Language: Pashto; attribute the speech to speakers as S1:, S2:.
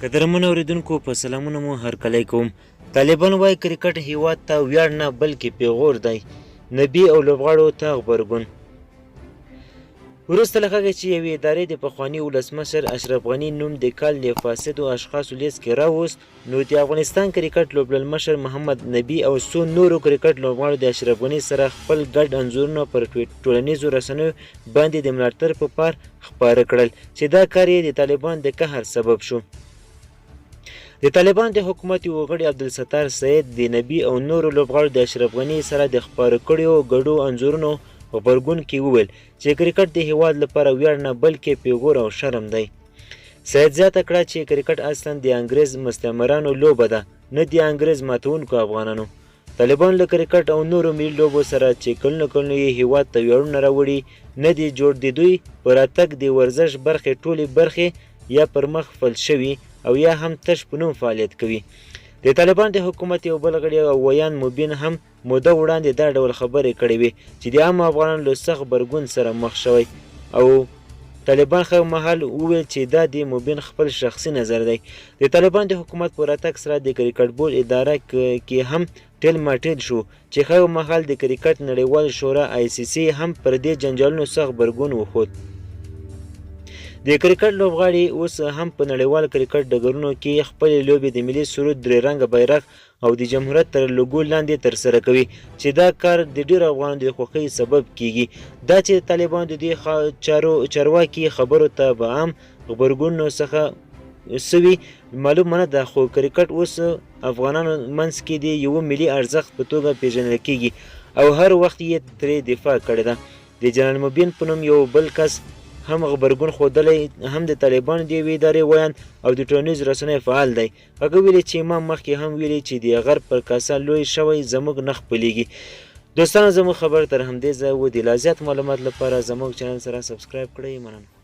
S1: قدرمن اوریدونکو په سلامونه مو هرکلی کوم. طالبان وایي کرکټ هیواد ته ویاړ نه بلکې پیغور دی. نبي او لوبغاړو ته غبرګون. وروسته له هغې چې یوې ادارې د پخواني ولسمشر اشرف غني نوم د کال د فاسدو اشخاصو لیست کې راووست، نو د افغانستان کرکټ لوبډلمشر محمد نبي او څو نورو کرکټ لوبغاړو د اشرف غني سره خپل ګډ انځورونه پر ټولنیزو رسنیو باندې د ملاتړ په پار خپاره کړل، چې دا کار یې د طالبان د قهر سبب شو. د طالبان د حکومت یو غړي عبدالستار سید د نبي او نورو لوبغاړو د اشرف غني سره د خپاره کړیو ګډو انځورونو غبرګون کې وویل چې کرکټ د هیواد لپاره ویاړ نه بلکې پیغور او شرم دی. سید زیاته کړه چې کرکټ اصلا د انګریز مستعمرانو لوبه ده، نه د انګریز ماتونکو افغانانو. طالبان له کرکټ او نورو ملي لوبو سره چې کلونه یې هیواد ته ویاړونه راوړي نه دي جوړ، د دوی په راتګ د ورزش برخې ټولې برخې یا پر مخ فل شوي او یا هم تش په نوم فعالیت کوي. د طالبان د حکومت یو بل غړي او ویان مبین هم موده وړاندې دا ډول خبرې کړې وې چې د عامو افغانانو له سخت غبرګون سره مخ شوی، او طالبان خو مهال وویل چې دا د مبین خپل شخصي نظر دی. د طالبان د حکومت په راتګ سره د کرکټ بورډ اداره کې هم ټیل ماټیل شو، چې خو مهال د کرکټ نړیوال شورا ICC هم پر دې جنجالونو سخت غبرګون وښود. د کرکټ لوبغاړي اوس هم په نړیوال کرکټ ډګرونو کې خپلې لوبې د ملي سرود درې رنګه بیرغ او د جمهوریت تر لوګو لاندې ترسره کوي، چې دا کار د ډېرو افغانانو د خوښۍ سبب کیږي. دا چې طالبان د دې چارواکي خبرو ته به عام غبرګونونو څخه سوي معلومه نه ده، خو کرکټ اوس افغانانو منځ کې د یوه ملي ارزښت په توګه پیژندل کیږي او هر وخت یې ترې دفاع کړې ده. د جنرال مبین په نوم یو بل کس هم غبرګون ښودلی، هم د طالبانو د یوې ادارې ویاند او د ټولنیزو رسنیو فعال دی. هغه ویلي چې ما مخکې هم ویلي چې د غرب پر کاسه لوی شوی زموږ نه خپلېږي. دوستانو زموږ خبر تر همدې ځایه و. د لا زیات معلومات لپاره زموږ چینل سره سبسکرایب کړئ. مننه.